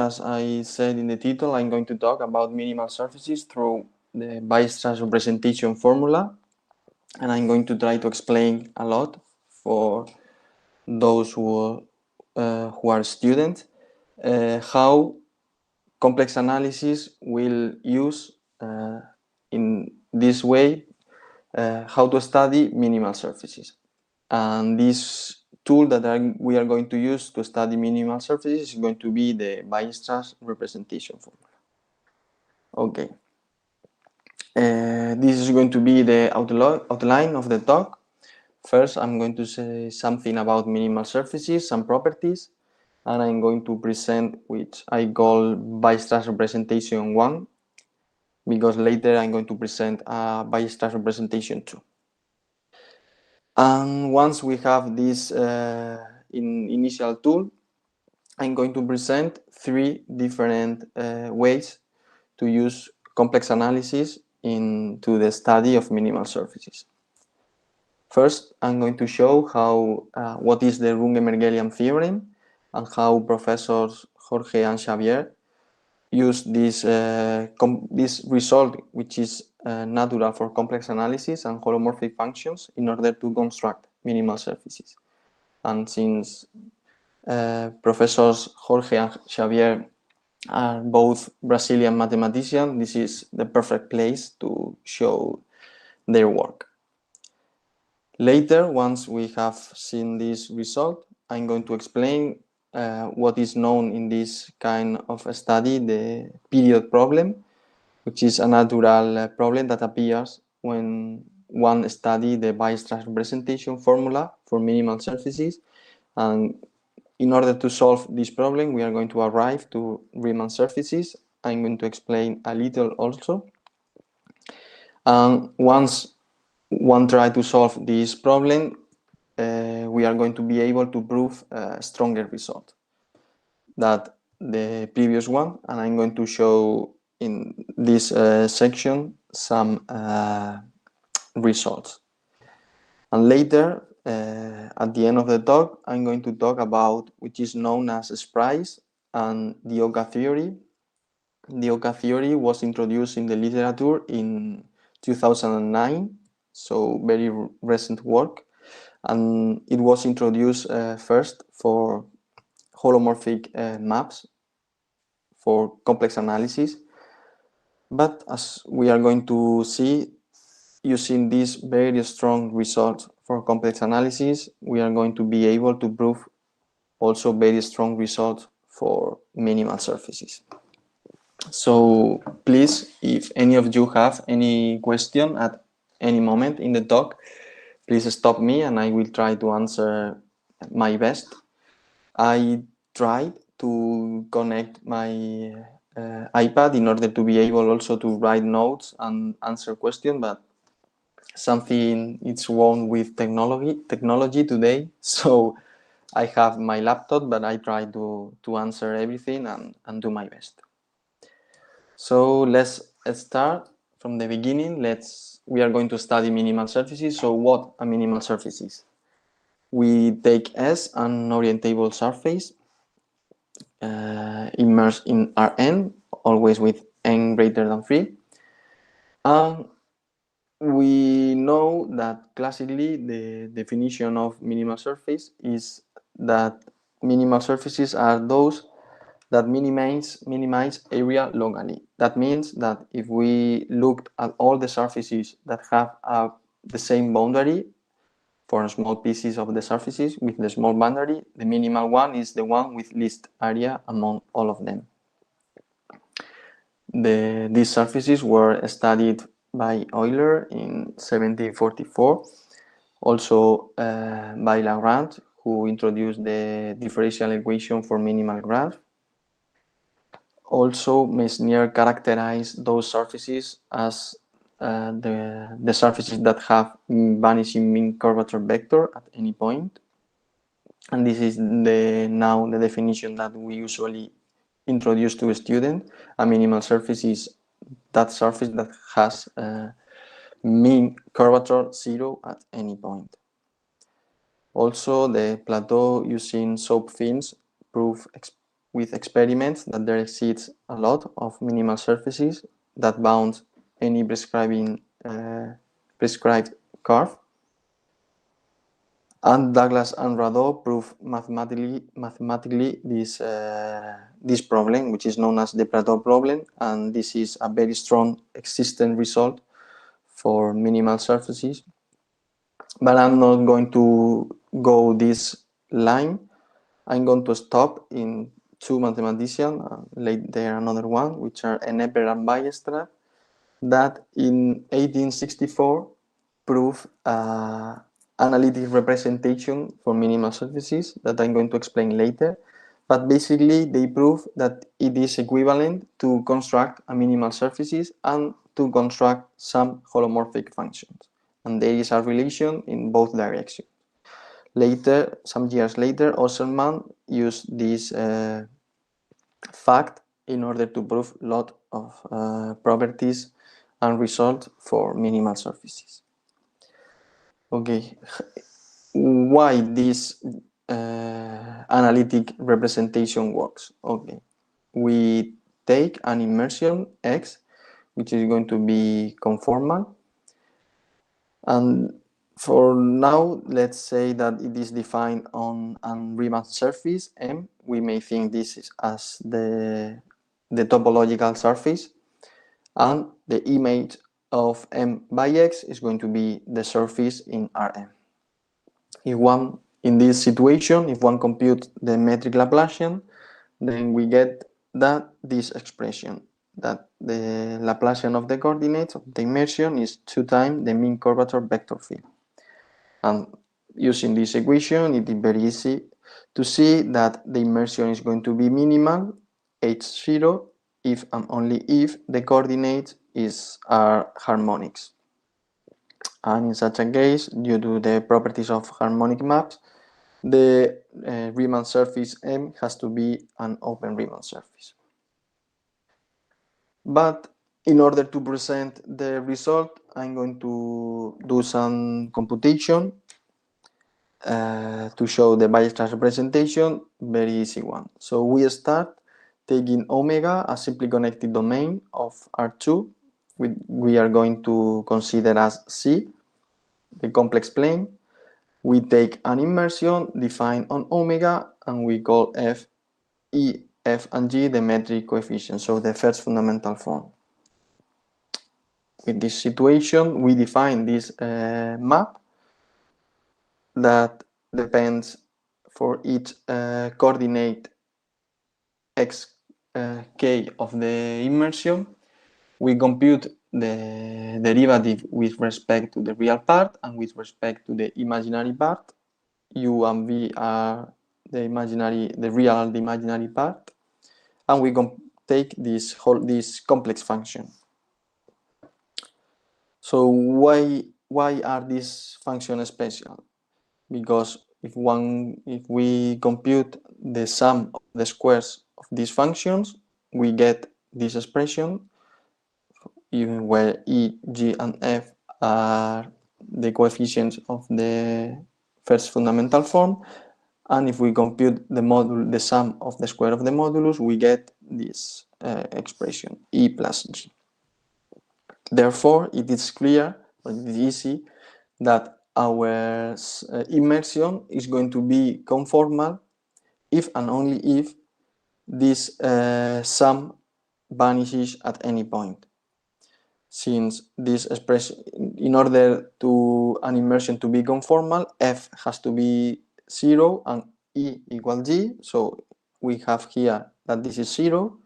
as I said in the title, I'm going to talk about minimal surfaces through the Weierstrass representation formula, and I'm going to try to explain a lot for those who are students how complex analysis will use in this way how to study minimal surfaces. And this tool that we are going to use to study minimal surfaces is going to be the Weierstrass representation formula. Okay. This is going to be the outline of the talk. First, I'm going to say something about minimal surfaces, some properties, and I'm going to present which I call Weierstrass representation 1, because later I'm going to present a Weierstrass representation 2. And once we have this initial tool, I'm going to present 3 different ways to use complex analysis into the study of minimal surfaces. First, I'm going to show how what is the Runge-Mergelian theorem and how professors Jorge and Xavier use this result, which is natural for complex analysis and holomorphic functions, in order to construct minimal surfaces. And since professors Jorge and Xavier are both Brazilian mathematicians, this is the perfect place to show their work. Later, once we have seen this result, I'm going to explain what is known in this kind of a study, the period problem, which is a natural problem that appears when one studies the Weierstrass representation formula for minimal surfaces. And in order to solve this problem, we are going to arrive to Riemann surfaces. I'm going to explain a little also. And once one tries to solve this problem, we are going to be able to prove a stronger result than the previous one. And I'm going to show in this section some results. And later, at the end of the talk, I'm going to talk about which is known as sprites and the Oka theory. The Oka theory was introduced in the literature in 2009, so very recent work, and it was introduced first for holomorphic maps for complex analysis. But as we are going to see, using these very strong results for complex analysis, we are going to be able to prove also very strong results for minimal surfaces. So please, if any of you have any question at any moment in the talk, please stop me and I will try to answer my best. I tried to connect my iPad in order to be able also to write notes and answer questions, but something is wrong with technology today. So I have my laptop, but I try to answer everything and do my best. So let's start from the beginning. We are going to study minimal surfaces. So what a minimal surface is? We take S, an orientable surface, immersed in Rn, always with n greater than 3. And we know that classically the definition of minimal surface is that minimal surfaces are those that minimize area locally. That means that if we looked at all the surfaces that have the same boundary for small pieces of the surfaces with the small boundary, the minimal one is the one with least area among all of them. These surfaces were studied by Euler in 1744, also by Lagrange, who introduced the differential equation for minimal graph. Also, Mesnier characterized those surfaces as the surfaces that have vanishing mean curvature vector at any point. And this is now the definition that we usually introduce to a student. A minimal surface is that surface that has mean curvature 0 at any point. Also, the plateau using soap fins prove with experiments that there exists a lot of minimal surfaces that bound any prescribed curve. And Douglas and Radeau proved mathematically this problem, which is known as the Plateau problem, and this is a very strong existent result for minimal surfaces. But I'm not going to go this line. I'm going to stop in two mathematicians, later another one, which are Enneper and Weierstrass, that in 1864 proved analytic representation for minimal surfaces that I'm going to explain later. But basically, they prove that it is equivalent to construct a minimal surfaces and to construct some holomorphic functions. And there is a relation in both directions. Later, some years later, Osserman used this fact in order to prove a lot of properties and results for minimal surfaces. Okay, why this analytic representation works? Okay, we take an immersion X, which is going to be conformal, and for now, let's say that it is defined on a Riemann surface M. We may think this is as the topological surface, and the image of M by X is going to be the surface in Rm. In this situation, if one computes the metric Laplacian, then we get that this expression, that the Laplacian of the coordinates of the immersion is 2 times the mean curvature vector field. And using this equation, it is very easy to see that the immersion is going to be minimal, H0, if and only if the coordinates are harmonics. And in such a case, due to the properties of harmonic maps, the Riemann surface M has to be an open Riemann surface. But in order to present the result, I'm going to do some computation to show the Weierstrass representation, very easy one. So we start taking omega, a simply connected domain of R2, we are going to consider as C, the complex plane. We take an immersion defined on omega, and we call F, E, F, and G the metric coefficients, so the first fundamental form. In this situation, we define this map that depends for each coordinate x k of the immersion. We compute the derivative with respect to the real part and with respect to the imaginary part. U and V are the real and the imaginary part, and we take this complex function. So why are these functions special? Because if we compute the sum of the squares of these functions, we get this expression, even where E, G, and F are the coefficients of the first fundamental form, and if we compute the sum of the square of the modulus, we get this expression, E plus G. Therefore, it is clear, or it is easy, that our immersion is going to be conformal if and only if this sum vanishes at any point. Since this expression, in order to an immersion to be conformal, F has to be 0 and E equal G. So we have here that this is 0.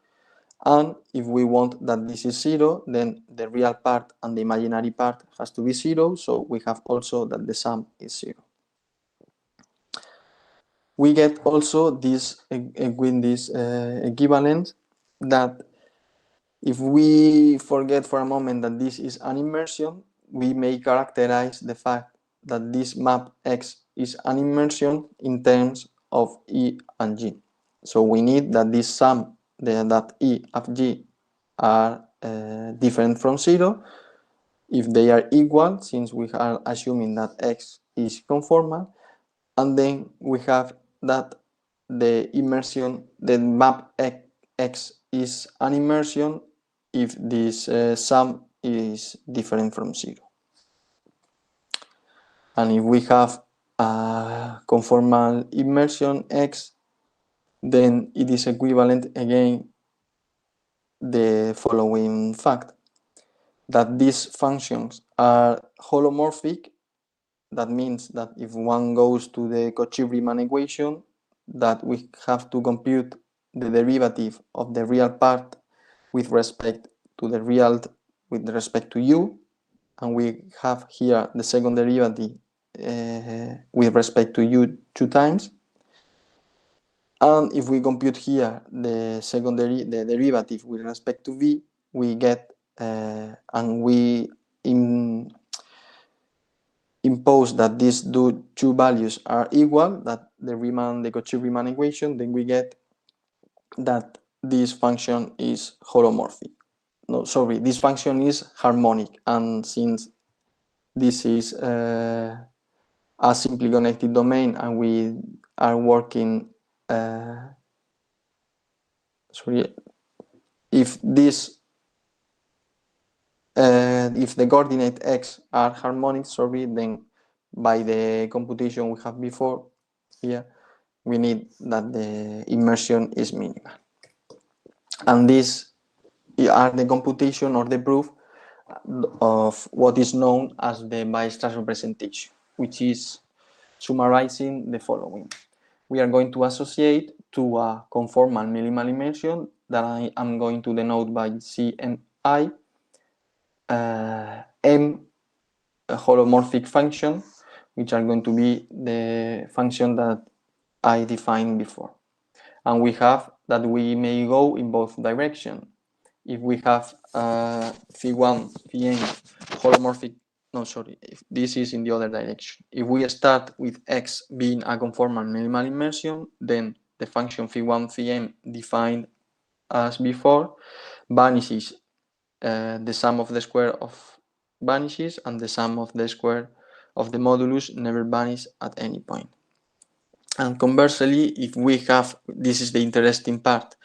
And if we want that this is 0, then the real part and the imaginary part has to be 0. So we have also that the sum is 0. We get also this equivalent that if we forget for a moment that this is an immersion, we may characterize the fact that this map X is an immersion in terms of E and G. So we need that this sum, that E of G are different from 0. If they are equal, since we are assuming that X is conformal, and then we have that the immersion, the map X is an immersion if this sum is different from 0. And if we have a conformal immersion X, then it is equivalent again the following fact, that these functions are holomorphic. That means that if one goes to the Cauchy-Riemann equation, that we have to compute the derivative of the real part with respect to the real with respect to u, and we have here the second derivative with respect to u 2 times. And if we compute here the the derivative with respect to v, we get and we impose that these two values are equal, that the Cauchy-Riemann equation, then we get that this function is holomorphic. No, sorry, this function is harmonic, and since this is a simply connected domain and we are working if this if the coordinate x are harmonic, then by the computation we have before here, we need that the immersion is minimal. And these are the computation or the proof of what is known as the Weierstrass representation, which is summarizing the following. We are going to associate to a conformal minimal immersion that I am going to denote by CMI M holomorphic function, which are going to be the function that I defined before. And we have that we may go in both directions. If we have phi1, phi holomorphic, no, sorry, if this is in the other direction. If we start with x being a conformal minimal immersion, then the function phi1, phi defined as before vanishes. The sum of the square of vanishes, and the sum of the square of the modulus never vanishes at any point. And conversely, if we have, this is the interesting part,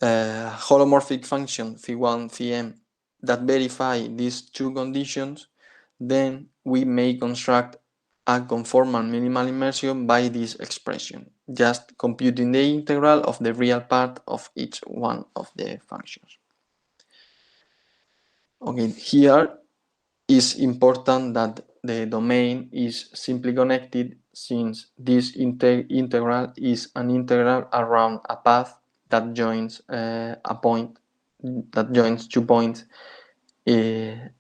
holomorphic function phi1, phi that verify these two conditions, then we may construct a conformal minimal immersion by this expression, just computing the integral of the real part of each one of the functions. Okay, here is important that the domain is simply connected, since this integral is an integral around a path that joins a point that joins 2 points in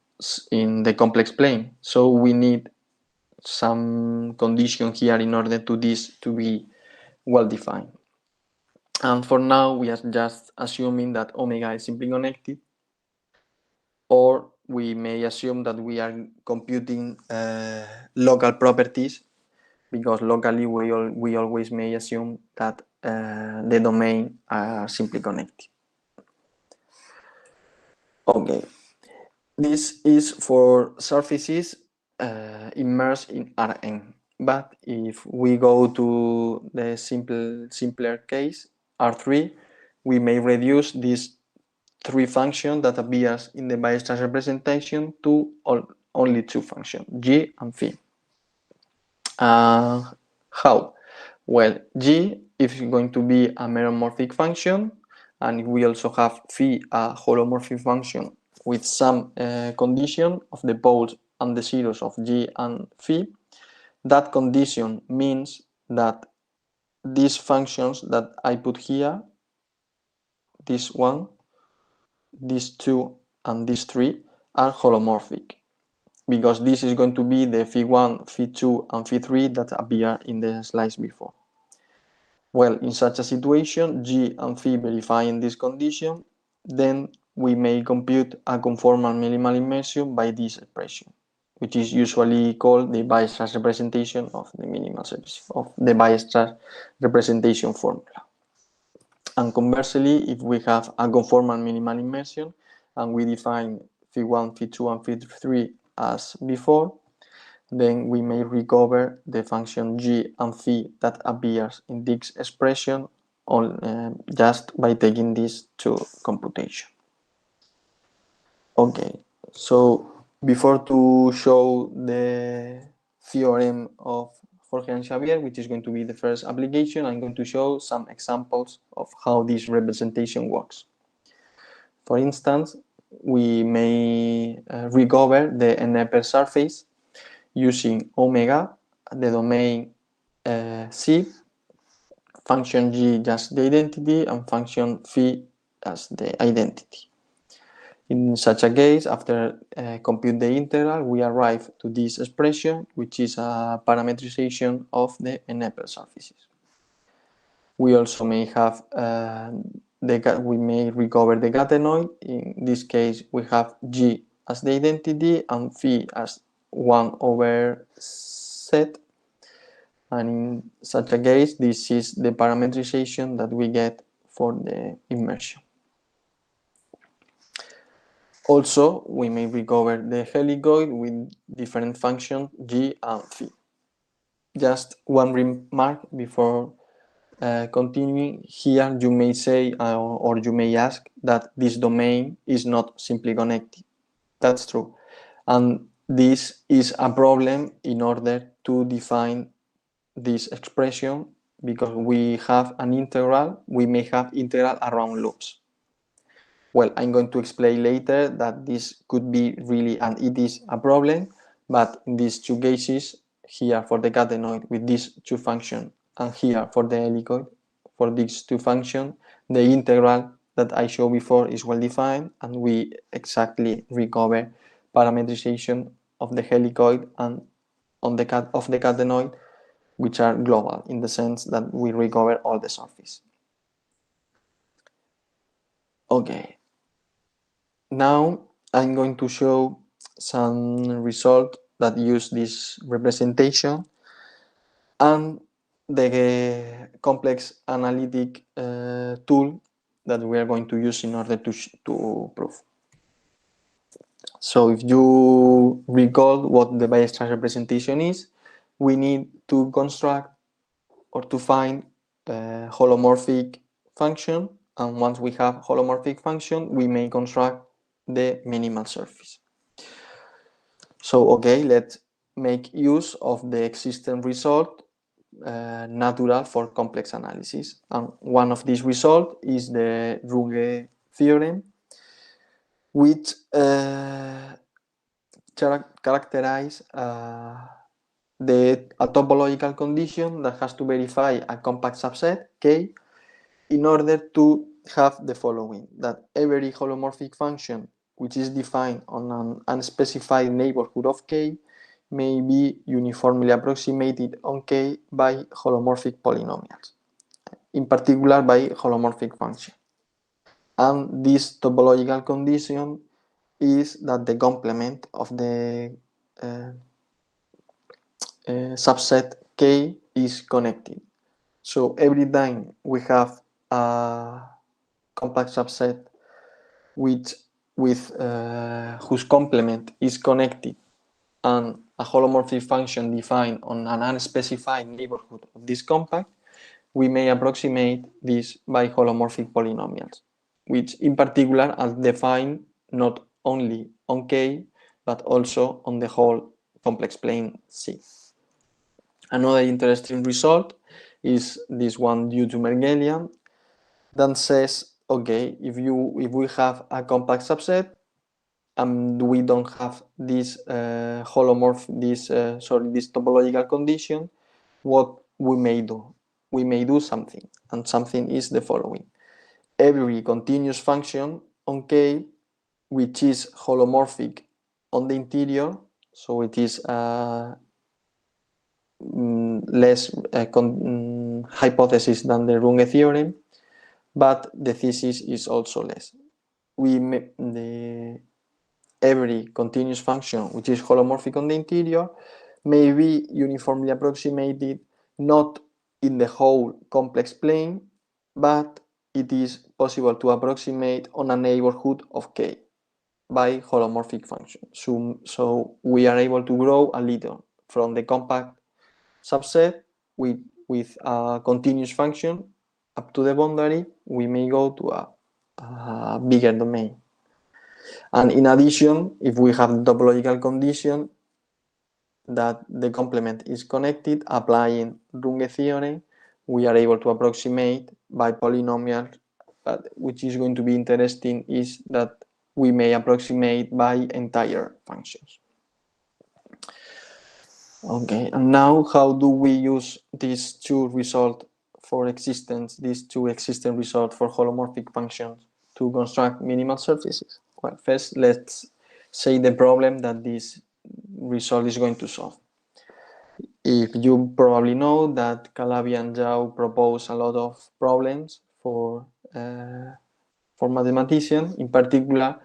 the complex plane. So we need some condition here in order to this to be well defined. And for now, we are just assuming that omega is simply connected, or we may assume that we are computing local properties, because locally we always may assume that the domain are simply connected. Okay, this is for surfaces immersed in Rn. But if we go to the simpler case, R3, we may reduce this 3 function that appears in the Weierstrass representation to only 2 functions, g and phi. How? Well, g is going to be a meromorphic function, and we also have phi, a holomorphic function with some condition of the poles and the zeros of g and phi. That condition means that these functions that I put here, this one, these 2, and these 3, are holomorphic, because this is going to be the phi1, phi2, and phi3 that appear in the slides before. Well, in such a situation, g and phi verifying this condition, then we may compute a conformal minimal immersion by this expression, which is usually called the Weierstrass representation of the minimal surface, of the Weierstrass representation formula. And conversely, if we have a conformal minimal immersion and we define phi1, phi2, and phi3 as before, then we may recover the function g and phi that appears in this expression just by taking these to computation. Okay, so before to show the theorem of Jorge and Xavier, which is going to be the first application, I'm going to show some examples of how this representation works. For instance, we may recover the Neper surface using omega, the domain C, function g just the identity, and function phi as the identity. In such a case, after compute the integral, we arrive to this expression, which is a parametrization of the Neper surfaces. We also may have we may recover the catenoid. In this case, we have G as the identity and phi as 1 over z. And in such a case, this is the parametrization that we get for the immersion. Also, we may recover the helicoid with different functions G and phi. Just one remark before continuing. Here you may say or you may ask that this domain is not simply connected. That's true. And this is a problem in order to define this expression, because we have an integral, we may have integral around loops. Well, I'm going to explain later that this could be really, and it is a problem, but in these two cases, here for the catenoid with these two functions, and here for the helicoid, for these two functions, the integral that I showed before is well defined, and we exactly recover parametrization of the helicoid and of the catenoid, which are global in the sense that we recover all the surface. Okay. Now I'm going to show some result that use this representation and the complex analytic tool that we are going to use in order to prove. So if you recall what the Weierstrass representation is, we need to construct or to find a holomorphic function, and once we have holomorphic function, we may construct the minimal surface. So okay, let's make use of the existing result natural for complex analysis, and one of these results is the Rouge Theorem, which characterize a topological condition that has to verify a compact subset K in order to have the following: that every holomorphic function which is defined on an unspecified neighborhood of K may be uniformly approximated on K by holomorphic polynomials, in particular by holomorphic function. And this topological condition is that the complement of the subset K is connected. So every time we have a compact subset with whose complement is connected and a holomorphic function defined on an unspecified neighborhood of this compact, we may approximate this by holomorphic polynomials, which in particular are defined not only on K, but also on the whole complex plane C. Another interesting result is this one due to Mergelian that says, okay, if we have a compact subset and we don't have this this topological condition, what we may do? We may do something, and something is the following: every continuous function on K which is holomorphic on the interior, so it is less hypothesis than the Runge theorem, but the thesis is also less. Every continuous function which is holomorphic on the interior may be uniformly approximated not in the whole complex plane, but it is possible to approximate on a neighborhood of K by holomorphic function. So we are able to grow a little from the compact subset with a continuous function up to the boundary, we may go to a bigger domain. And in addition, if we have the topological condition that the complement is connected, applying Rouge theorem, we are able to approximate by polynomials, but which is going to be interesting is that we may approximate by entire functions. Okay, and now how do we use these two results for existence, these two existing results for holomorphic functions to construct minimal surfaces? Well, first let's say the problem that this result is going to solve. If you probably know that Calabi and Zhao propose a lot of problems for mathematicians. In particular,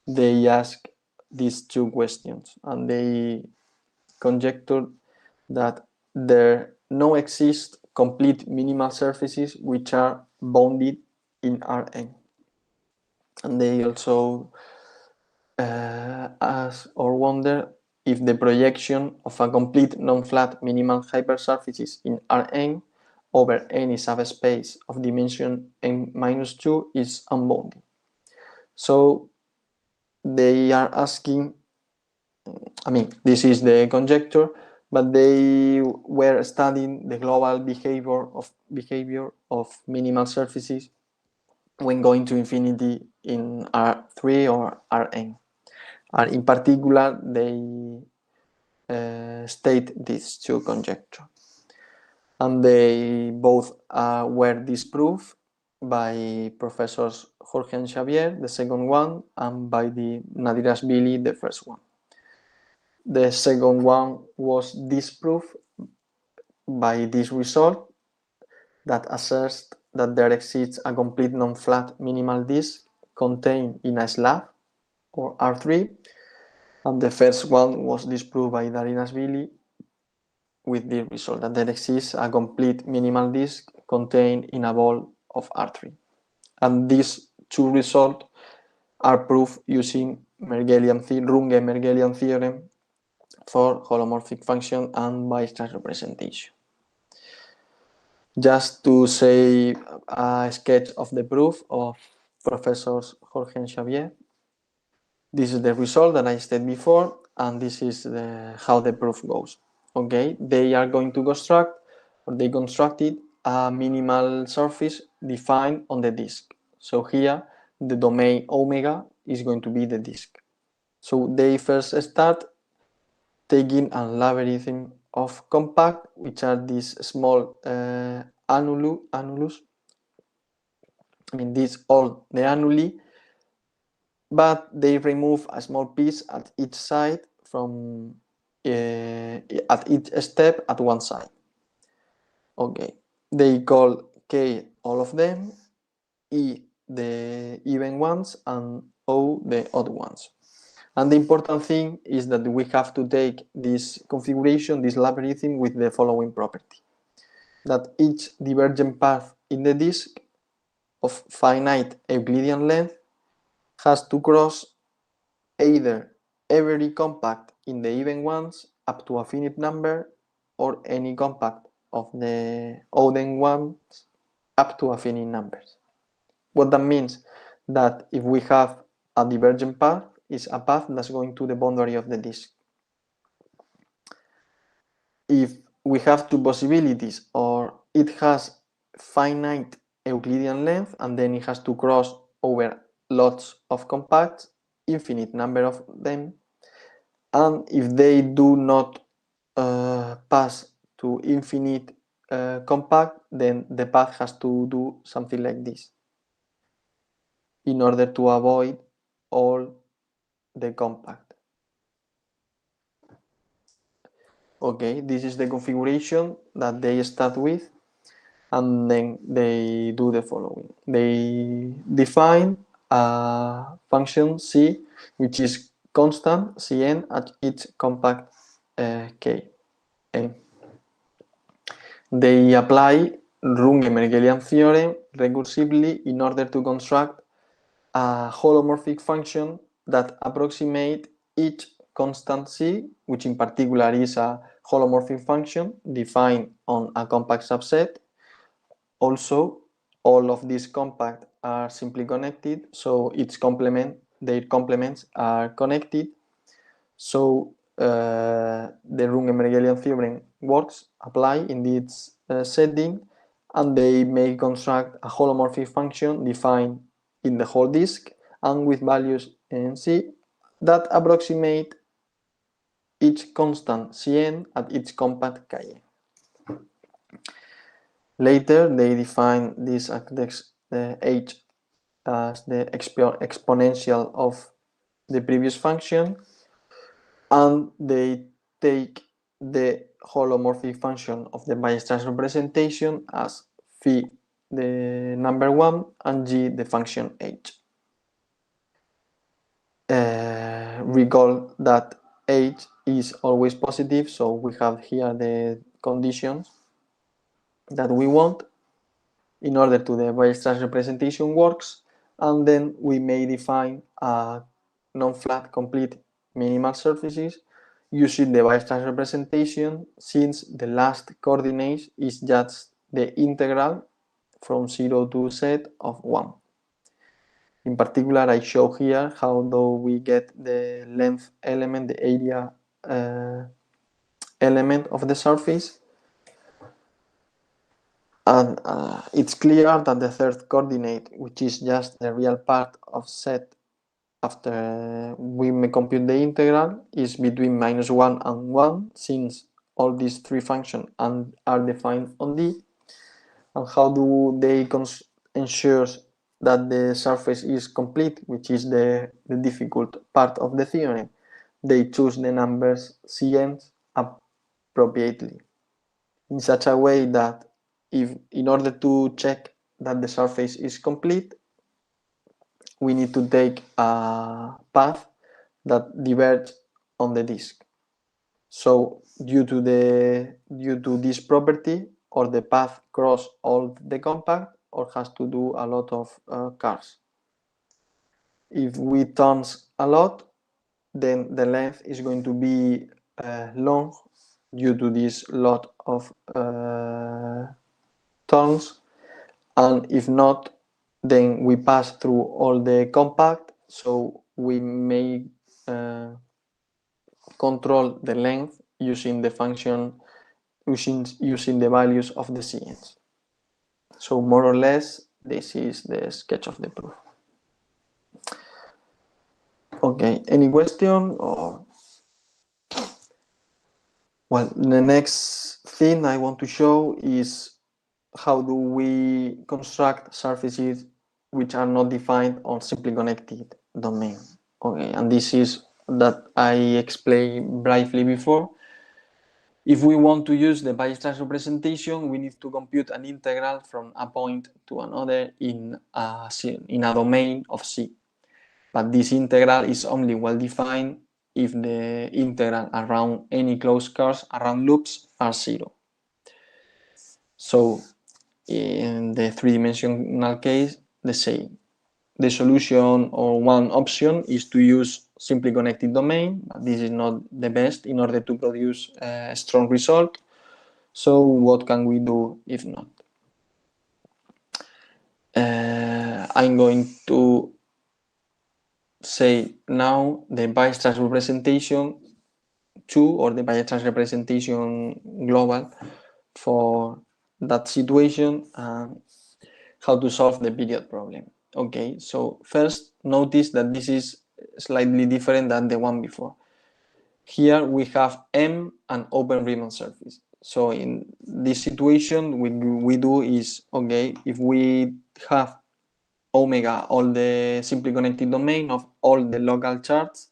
they ask these two questions, and they conjecture that there no exist complete minimal surfaces which are bounded in Rn. And they also ask or wonder if the projection of a complete non-flat minimal hypersurfaces in Rn over any subspace of dimension n-2 is unbounded. So they are asking, I mean, this is the conjecture, but they were studying the global behavior of minimal surfaces when going to infinity in R3 or Rn. And in particular, they state these two conjectures. And they both were disproved by Professors Jorge and Xavier, the second one, and by the Nadirashvili, the first one. The second one was disproved by this result that asserts that there exists a complete non-flat minimal disk contained in a slab or R3, and the first one was disproved by Nadirashvili with the result that there exists a complete minimal disk contained in a ball of R3. And these two results are proved using Runge-Mergelian theorem for holomorphic function and Weierstrass representation. Just to say a sketch of the proof of Professors Jorge and Xavier. This is the result that I said before, and this is how the proof goes. Okay, they are going to construct, or they constructed a minimal surface defined on the disk. So here, the domain omega is going to be the disk. So they first start taking a logarithm of compact, which are these small annulus. I mean, these all the annuli, but they remove a small piece at each side from at each step at one side. Okay, they call K all of them, E the even ones, and O the odd ones. And the important thing is that we have to take this configuration, this logarithm, with the following property: that each divergent path in the disk of finite Euclidean length has to cross either every compact in the even ones up to a finite number, or any compact of the odd ones up to a finite numbers. What that means, that if we have a divergent path, is a path that's going to the boundary of the disk. If we have two possibilities, or it has finite Euclidean length and then it has to cross over lots of compacts, infinite number of them, and if they do not pass to infinite compact, then the path has to do something like this in order to avoid all the compact. Okay, this is the configuration that they start with, and then they do the following. They define a function C, which is constant Cn at each compact K. N. They apply Runge-Mergelian theorem recursively in order to construct a holomorphic function that approximates each constant C, which in particular is a holomorphic function defined on a compact subset. Also, all of these compact are simply connected, so their complements are connected. So the Runge-Mergelian theorem works, apply in this setting, and they may construct a holomorphic function defined in the whole disk and with values in C that approximate each constant Cn at each compact Kn. Later, they define this h as the exponential of the previous function, and they take the holomorphic function of the Weierstrass representation as phi the number 1 and g the function h. Recall that h is always positive, so we have here the conditions that we want in order to the Weierstrass representation works, and then we may define a non-flat complete minimal surfaces using the Weierstrass representation, since the last coordinate is just the integral from 0 to z of 1. In particular, I show here how do we get the length element, the area element of the surface. And it's clear that the third coordinate, which is just the real part of z after we may compute the integral, is between -1 and 1, since all these three functions are defined on D. And how do they ensure that the surface is complete, which is the difficult part of the theorem? They choose the numbers Cn appropriately in such a way that in order to check that the surface is complete, we need to take a path that diverges on the disk. So due to this property, or the path cross all the compact or has to do a lot of cars. If we turn a lot, then the length is going to be long due to this lot of turns, and if not, then we pass through all the compact, so we may control the length using the function using the values of the Cns. So more or less, this is the sketch of the proof. Okay, any question? Or well, the next thing I want to show is how do we construct surfaces which are not defined on simply connected domain. Okay, and this is that I explained briefly before. If we want to use the Weierstrass representation, we need to compute an integral from a point to another in a domain of C. But this integral is only well defined if the integral around any closed curves around loops are 0. So in the three-dimensional case, the same. The solution, or one option, is to use simply connected domain, but this is not the best in order to produce a strong result. So what can we do if not? I'm going to say now the Weierstrass representation 2, or the Weierstrass representation global for that situation, and how to solve the period problem. Okay, so first notice that this is slightly different than the one before. Here we have M an open Riemann surface. So in this situation, what we do is, okay, if we have omega, all the simply connected domain of all the local charts,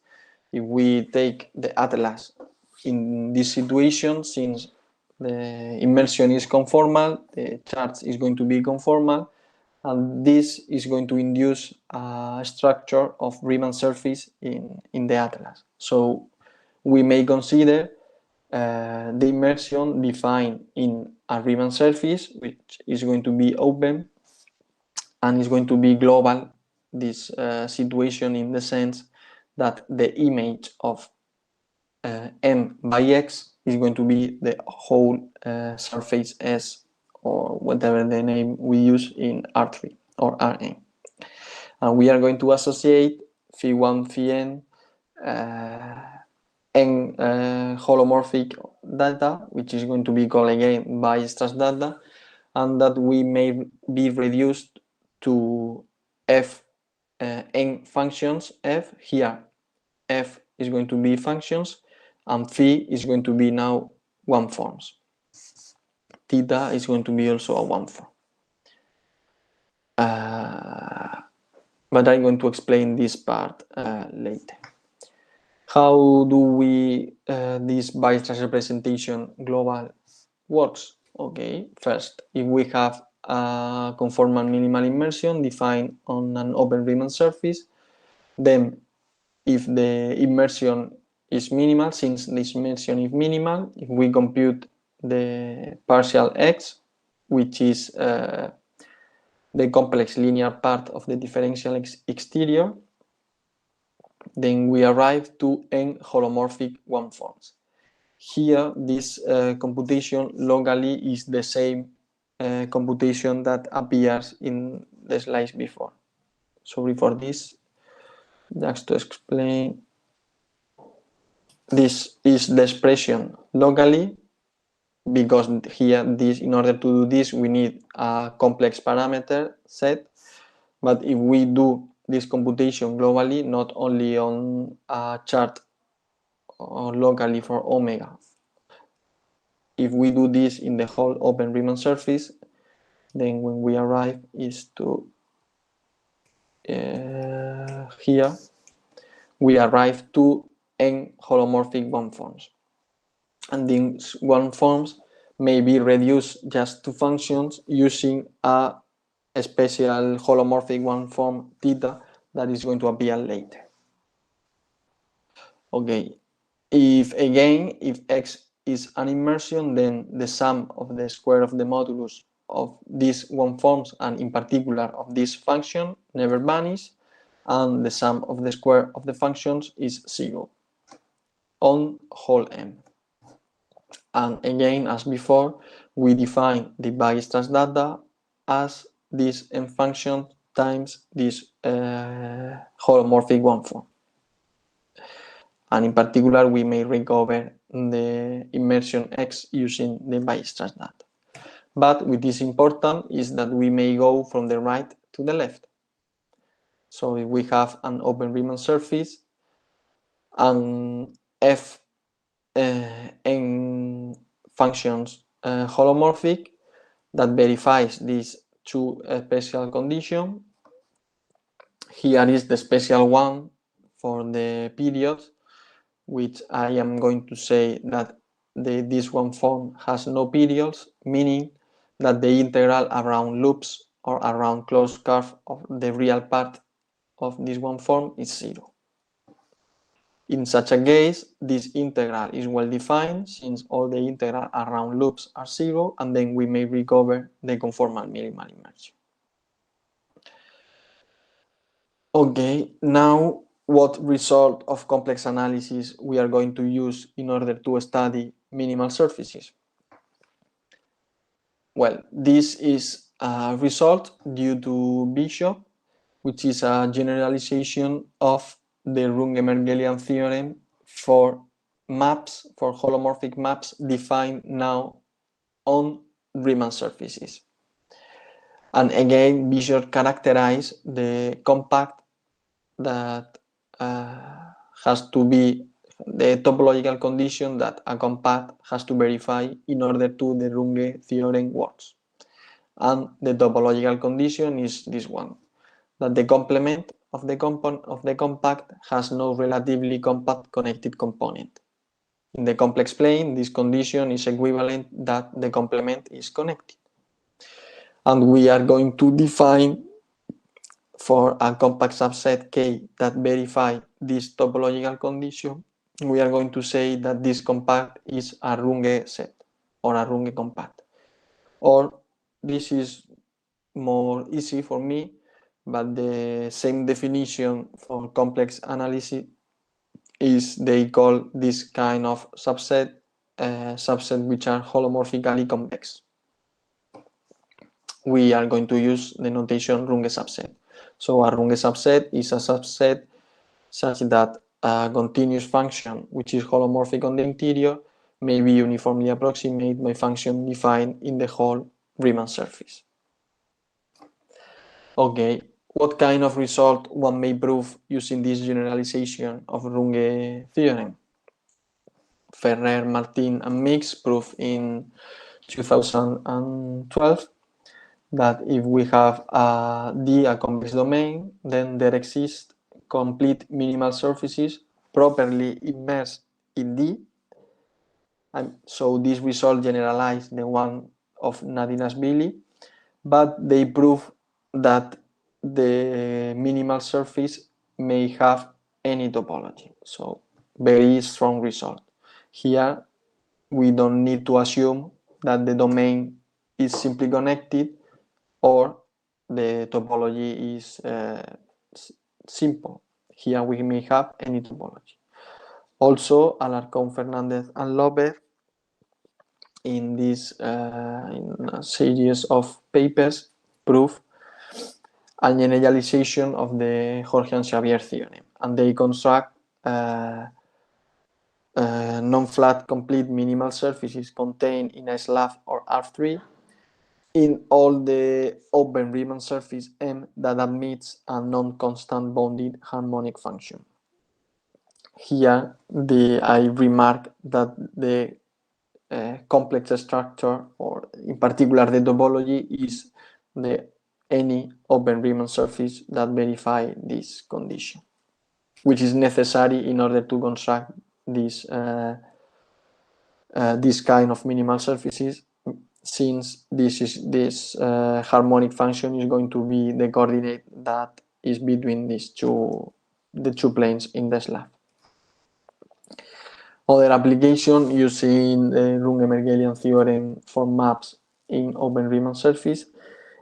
if we take the atlas in this situation, since the immersion is conformal, the charts is going to be conformal, and this is going to induce a structure of Riemann surface in the atlas. So we may consider the immersion defined in a Riemann surface, which is going to be open and is going to be global, this situation, in the sense that the image of M by X is going to be the whole surface S, or whatever the name we use in R3 or Rn. And we are going to associate phi1, phi n holomorphic data, which is going to be called again Weierstrass data, and that we may be reduced to f n functions f. Here f is going to be functions and phi is going to be now one forms. Theta is going to be also a one form. But I'm going to explain this part later. How do we this Weierstrass representation global works? Okay, first, if we have a conformal minimal immersion defined on an open Riemann surface, then if the immersion is minimal, since this immersion is minimal, if we compute the partial x, which is the complex linear part of the differential exterior, then we arrive to n holomorphic one forms. Here, this computation locally is the same computation that appears in the slides before. Sorry for this. Just to explain, this is the expression locally, because here, this, in order to do this, we need a complex parameter set. But if we do this computation globally, not only on a chart or locally for omega, if we do this in the whole open Riemann surface, then when we arrive is to here, we arrive to n holomorphic one forms. And these one forms may be reduced just to functions using a special holomorphic one form theta that is going to appear later. Okay, if x is an immersion, then the sum of the square of the modulus of these one forms, and in particular of this function, never vanish, and the sum of the square of the functions is 0 on whole M. And again, as before, we define the Weierstrass data as this M function times this holomorphic one form. And in particular, we may recover the immersion X using the Weierstrass data. But what is important is that we may go from the right to the left. So if we have an open Riemann surface and f n functions holomorphic, that verifies these two special conditions. Here is the special one for the periods, which I am going to say that this one form has no periods, meaning that the integral around loops or around closed curve of the real part of this one form is 0. In such a case, this integral is well defined, since all the integral around loops are 0, and then we may recover the conformal minimal immersion. Okay, now what result of complex analysis we are going to use in order to study minimal surfaces? Well, this is a result due to Bishop, which is a generalization of the Runge-Mergelian theorem for maps, for holomorphic maps defined now on Riemann surfaces. And again, Bishop characterized the compact that has to be the topological condition that a compact has to verify in order to the Runge theorem works. And the topological condition is this one, that the complement of the compact has no relatively compact connected component. In the complex plane, this condition is equivalent that the complement is connected. And we are going to define for a compact subset K that verify this topological condition, we are going to say that this compact is a Runge set or a Runge compact. Or this is more easy for me, but the same definition for complex analysis is they call this kind of subset subsets which are holomorphically convex. We are going to use the notation Runge subset. So a Runge subset is a subset such that a continuous function which is holomorphic on the interior may be uniformly approximated by function defined in the whole Riemann surface. Okay, what kind of result one may prove using this generalization of Runge theorem? Ferrer, Martin, and Mix proved in 2012 that if we have a convex domain, then there exist complete minimal surfaces properly immersed in D. And so this result generalized the one of Nadinas-Billy, but they prove that the minimal surface may have any topology. So very strong result. Here we don't need to assume that the domain is simply connected or the topology is simple. Here we may have any topology. Also, Alarcón, Fernandez, and Lopez in this in a series of papers prove a generalization of the Jorge and Xavier theorem, and they construct non-flat complete minimal surfaces contained in a slab or R3 in all the open Riemann surface M that admits a non-constant bounded harmonic function. Here, I remark that the complex structure, or in particular the topology, is any open Riemann surface that verify this condition, which is necessary in order to construct this kind of minimal surfaces, since this harmonic function is going to be the coordinate that is between the two planes in the slab. Other application using the Runge-Mergelian theorem for maps in open Riemann surface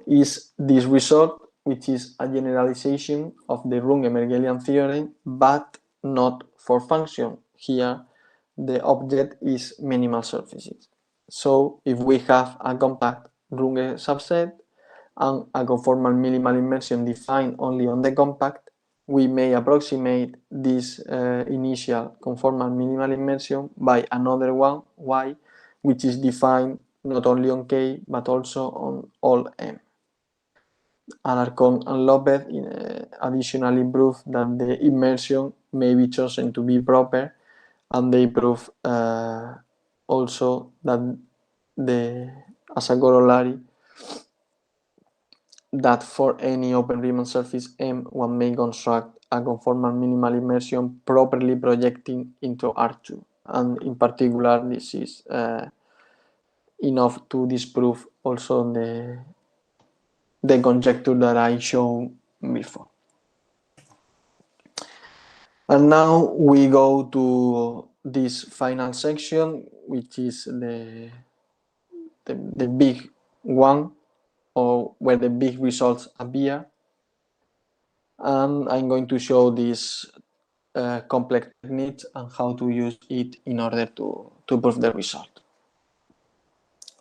is this result, which is a generalization of the Runge-Mergelian theorem, but not for function. Here, the object is minimal surfaces. So, if we have a compact Runge subset and a conformal minimal immersion defined only on the compact, we may approximate this initial conformal minimal immersion by another one, Y, which is defined not only on K, but also on all M. Alarcón and Lopez additionally prove that the immersion may be chosen to be proper, and they prove also that as a corollary, that for any open Riemann surface M, one may construct a conformal minimal immersion properly projecting into R2. And in particular, this is enough to disprove also the conjecture that I showed before. And now we go to this final section, which is the big one, or where the big results appear. And I'm going to show this complex technique and how to use it in order to prove the result.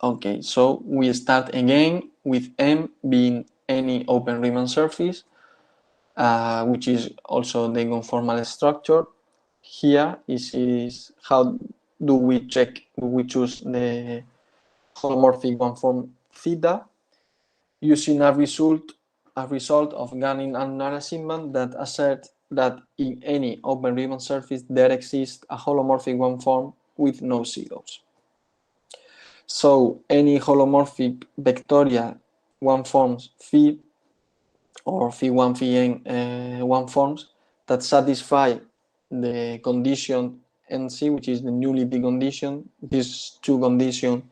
Okay, so we start again with M being any open Riemann surface, which is also the conformal structure. Here is how do we choose the holomorphic one form theta, using a result of Gunning and Narasimhan that assert that in any open Riemann surface there exists a holomorphic one form with no zeros. So any holomorphic vectorial one forms phi or phi1, phi one forms that satisfy the condition NC, which is the nullity condition. These two conditions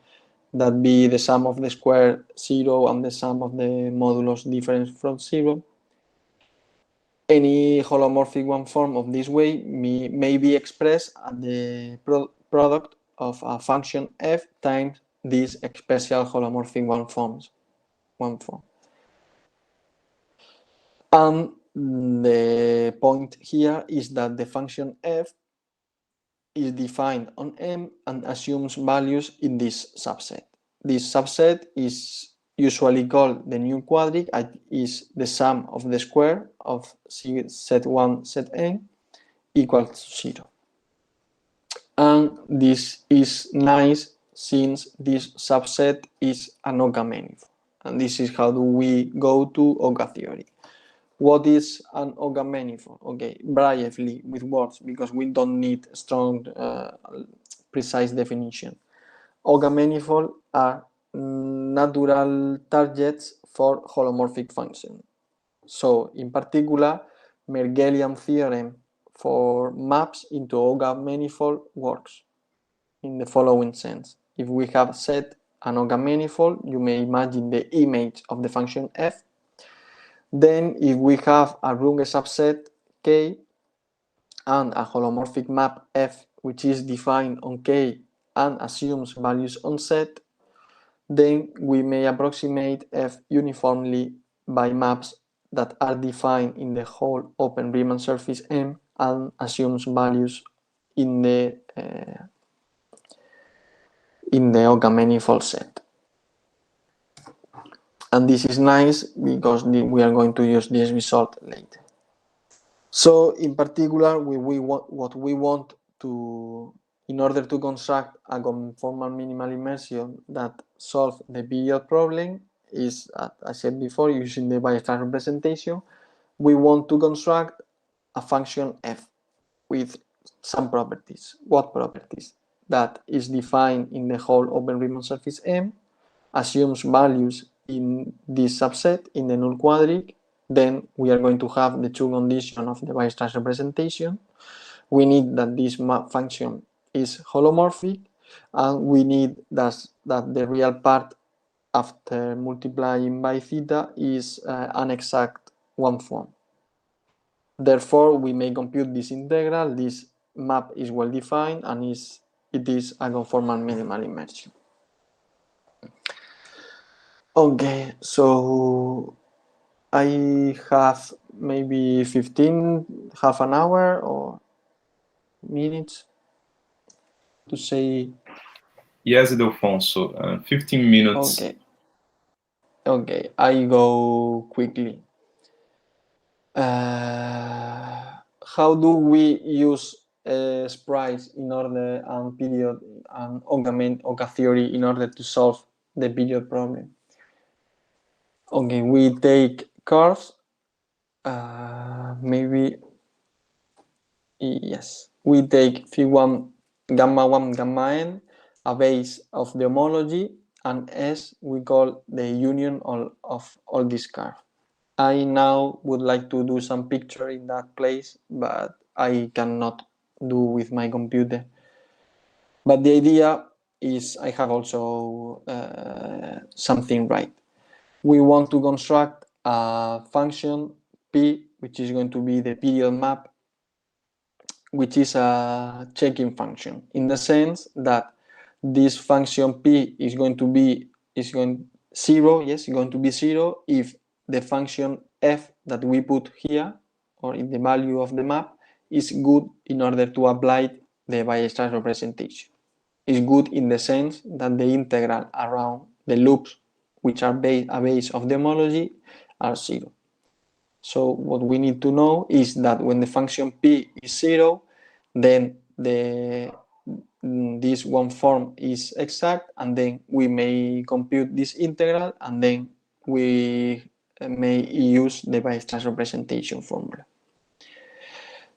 that be the sum of the square 0 and the sum of the modulus difference from 0. Any holomorphic one form of this way may be expressed as the product of a function f times this special holomorphic one form. And the point here is that the function f is defined on M and assumes values in this subset. This subset is usually called the new quadric. It is the sum of the square of set 1 set n equals 0. And this is nice since this subset is an Oka manifold. And this is how do we go to Oka theory. What is an Oka manifold? Okay, briefly with words, because we don't need strong, precise definition. Oka manifolds are natural targets for holomorphic function. So, in particular, Merkelian theorem for maps into Oka manifold works in the following sense. If we have set an Oka manifold, you may imagine the image of the function f. Then if we have a Runge subset K and a holomorphic map F, which is defined on K and assumes values on set, then we may approximate F uniformly by maps that are defined in the whole open Riemann surface M and assumes values in the Oka manifold set. And this is nice because we are going to use this result later. So in particular, what we want to, in order to construct a conformal minimal immersion that solves the period problem is, as I said before, using the Weierstrass representation, we want to construct a function f with some properties. What properties? That is defined in the whole open Riemann surface M, assumes values in this subset in the null quadric. Then we are going to have the two conditions of the Weierstrass representation. We need that this function is holomorphic, and we need that the real part after multiplying by theta is an exact one form. Therefore, we may compute this integral. This map is well defined and it is a conformal minimal immersion. Okay, so I have maybe 15, half an hour or minutes to say. Yes, Ildefonso, 15 minutes. Okay, I go quickly. How do we use sprites in order and period and Oka theory in order to solve the period problem? Okay, we take curves. Maybe yes, we take phi1 gamma 1 gamma n, a base of the homology, and S we call the union of all these curves. I now would like to do some picture in that place, but I cannot do with my computer. But the idea is I have also something right. We want to construct a function P, which is going to be the period map, which is a checking function in the sense that this function P is going to be zero. Yes, it's going to be zero if the function f that we put here, or in the value of the map, is good in order to apply the Weierstrass representation. It's good in the sense that the integral around the loops, which are a base of the homology, are zero. So what we need to know is that when the function p is zero, then this one form is exact, and then we may compute this integral, and then we may use the Weierstrass representation formula.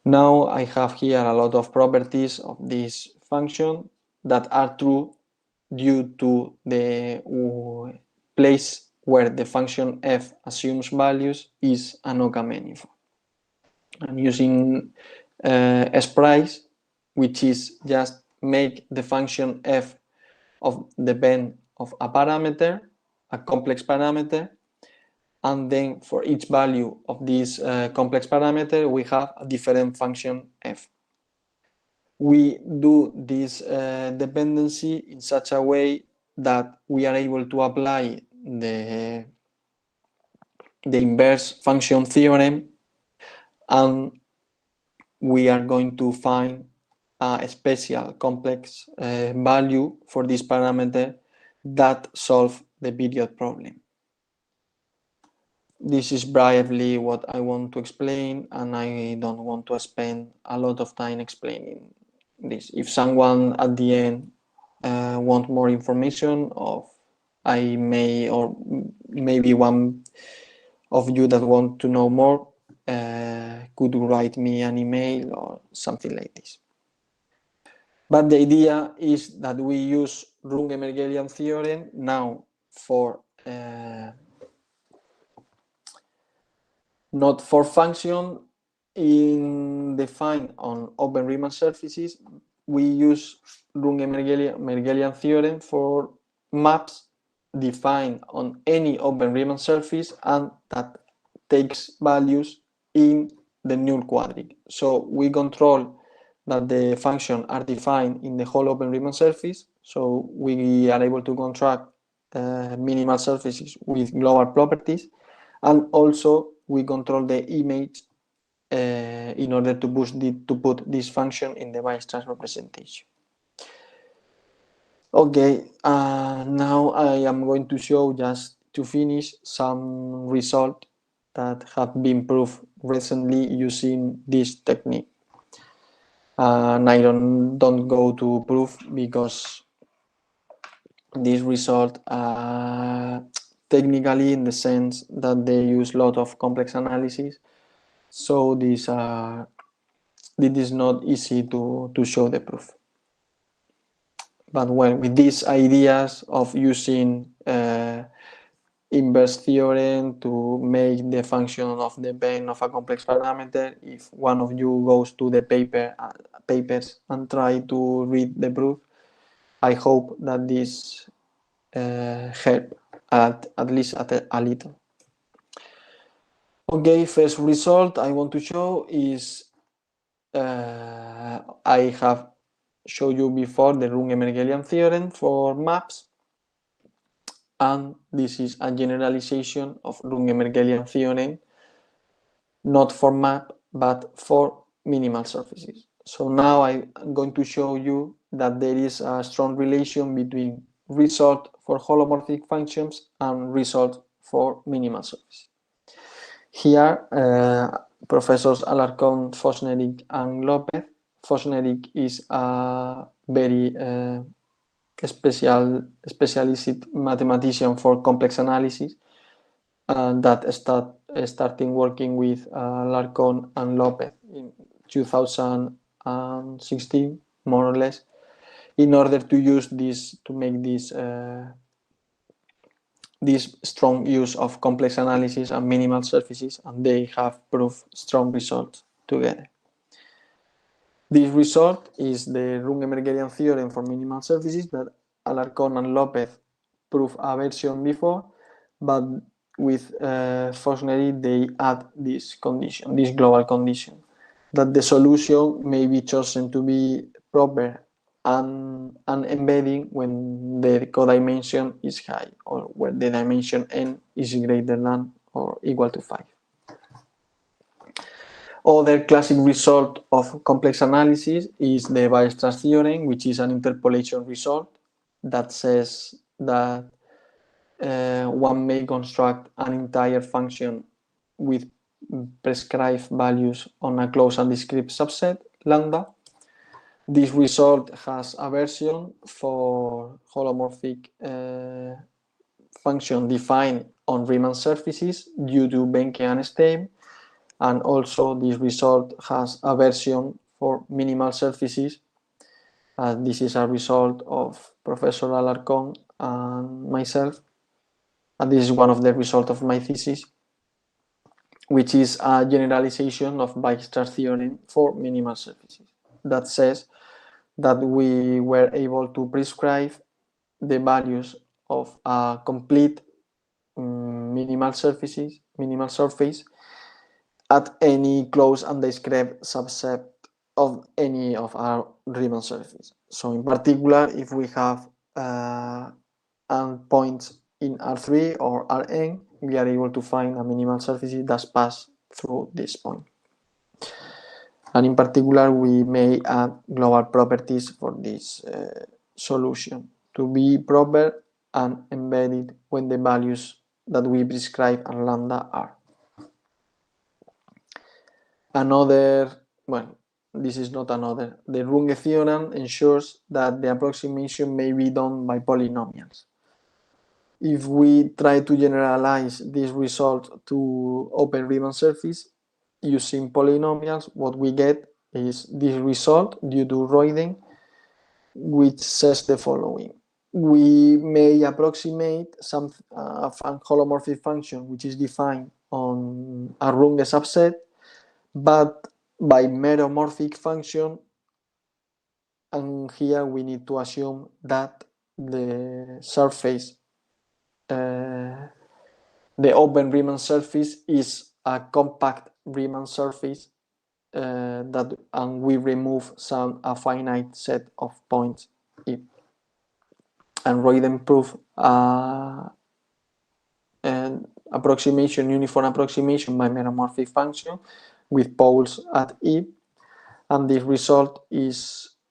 Now I have here a lot of properties of this function that are true due to the place where the function f assumes values is an Oka manifold. I'm using sprites, which is just make the function f of depend of a parameter, a complex parameter, and then for each value of this complex parameter, we have a different function f. We do this dependency in such a way that we are able to apply the inverse function theorem, and we are going to find a special complex value for this parameter that solve the period problem. This is briefly what I want to explain, and I don't want to spend a lot of time explaining this. If someone at the end want more information, I may, or maybe one of you that want to know more could write me an email or something like this. But the idea is that we use Runge-Mergelian theorem now for not for function defined on open Riemann surfaces. We use Runge-Mergelian theorem for maps defined on any open Riemann surface and that takes values in the null quadric. So we control that the functions are defined in the whole open Riemann surface. So we are able to construct minimal surfaces with global properties, and also we control the image in order to put this function in the Weierstrass representation. Okay, now I am going to show, just to finish, some results that have been proved recently using this technique. And I don't go to proof because this result technically, in the sense that they use a lot of complex analysis, so this is not easy to show the proof. But well, with these ideas of using inverse theorem to make the function of the bend of a complex parameter, if one of you goes to the papers and try to read the proof, I hope that this help at least a little. Okay, first result I want to show is I have showed you before the Runge-Mergelian theorem for maps, and this is a generalization of Runge-Mergelian theorem, not for map but for minimal surfaces. So now I'm going to show you that there is a strong relation between result for holomorphic functions and result for minimal surfaces. Here, Professors Alarcón, Fosneric, and Lopez. Fosneric is a very specialist mathematician for complex analysis that starting working with Alarcón and Lopez in 2016, more or less, in order to use this, to make this strong use of complex analysis and minimal surfaces, and they have proved strong results together. This result is the Runge-Mergelian theorem for minimal surfaces that Alarcón and Lopez proved a version before, but with Fosneric they add this condition, this global condition, that the solution may be chosen to be proper and embedding when the codimension is high, or when the dimension n is greater than or equal to 5. Other classic result of complex analysis is the Weierstrass theorem, which is an interpolation result that says that one may construct an entire function with prescribed values on a closed and discrete subset, lambda. This result has a version for holomorphic function defined on Riemann surfaces due to Benke and Stein, and also this result has a version for minimal surfaces. This is a result of Professor Alarcón and myself, and this is one of the results of my thesis, which is a generalization of Weierstrass theorem for minimal surfaces that says that we were able to prescribe the values of a complete minimal surface at any closed and discrete subset of any of our Riemann surfaces. So in particular, if we have points in R3 or Rn, we are able to find a minimal surface that pass through this point. And in particular, we may add global properties for this solution to be proper and embedded when the values that we prescribe and lambda are. This is not another. The Rouge Theorem ensures that the approximation may be done by polynomials. If we try to generalize this result to open Riemann surface using polynomials, what we get is this result due to Royden, which says the following. We may approximate some holomorphic function which is defined on a Runge subset, but by meromorphic function, and here we need to assume that the surface, the open Riemann surface, is a compact Riemann surface and we remove a finite set of points. And Royden proved an uniform approximation by meromorphic function with poles at E, and this result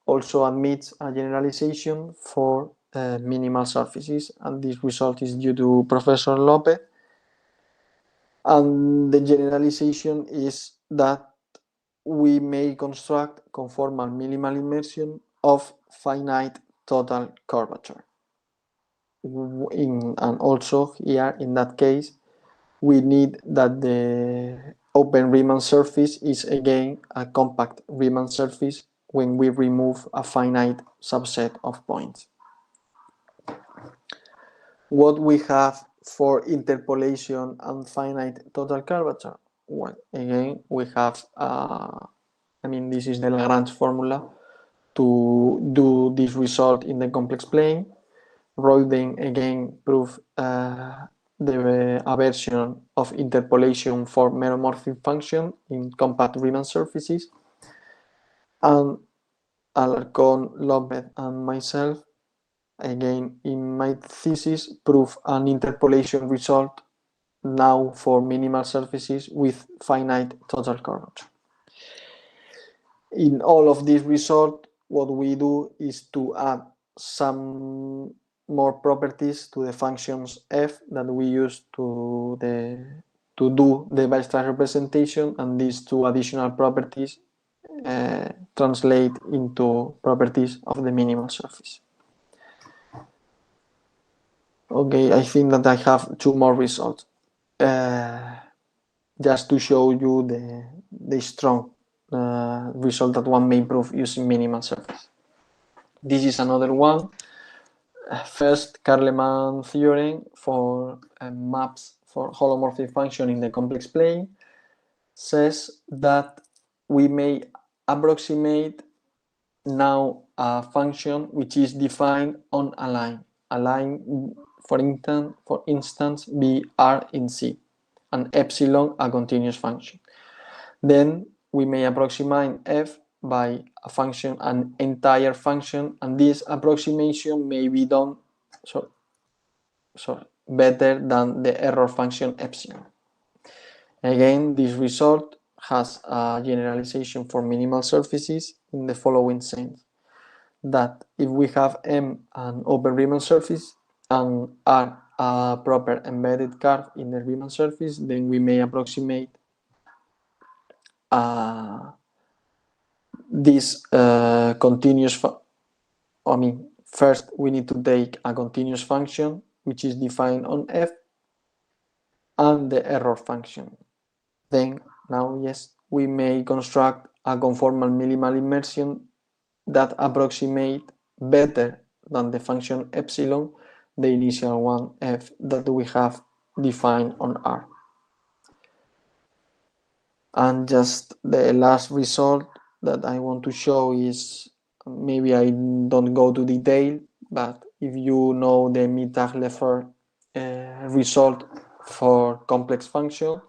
also admits a generalization for minimal surfaces, and this result is due to Professor Lopez. And the generalization is that we may construct conformal minimal immersion of finite total curvature. And also here, in that case, we need that the open Riemann surface is again a compact Riemann surface when we remove a finite subset of points. What we have for interpolation and finite total curvature? Well, again, we have, this is the Lagrange formula to do this result in the complex plane. Royden again proved the aversion of interpolation for meromorphic function in compact Riemann surfaces. And Alarcón, Lopez, and myself, again in my thesis, prove an interpolation result now for minimal surfaces with finite total curvature. In all of these results, what we do is to add some more properties to the functions f that we use to do the Weierstrass representation, and these two additional properties translate into properties of the minimal surface. Okay, I think that I have two more results just to show you the strong result that one may prove using minimal surface. This is another one. First, Karleman theorem for maps for holomorphic function in the complex plane says that we may approximate now a function which is defined on a line. A line, for instance, be R in C, and epsilon a continuous function. Then we may approximate f by a function, an entire function, and this approximation may be done better than the error function epsilon. Again, this result has a generalization for minimal surfaces in the following sense: that if we have M an open Riemann surface and R a proper embedded curve in the Riemann surface, then we may approximate this continuous. First we need to take a continuous function which is defined on F and the error function. Then now, yes, we may construct a conformal minimal immersion that approximate better than the function epsilon the initial one f that we have defined on R. And just the last result that I want to show is, maybe I don't go to detail, but if you know the Mittag-Lefebvre result for complex function,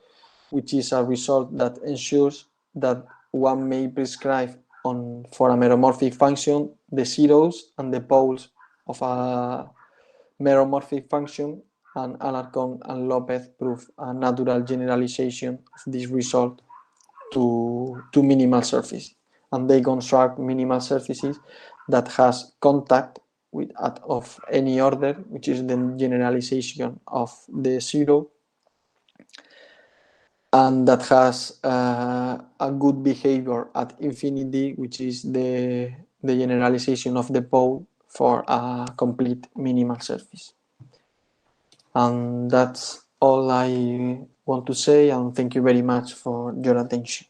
which is a result that ensures that one may prescribe for a meromorphic function the zeros and the poles of a meromorphic function, and Alarcón and Lopez prove a natural generalization of this result to minimal surface, and they construct minimal surfaces that has contact with of any order, which is the generalization of the zero, and that has a good behavior at infinity, which is the generalization of the pole for a complete minimal surface. And that's all I want to say, and thank you very much for your attention.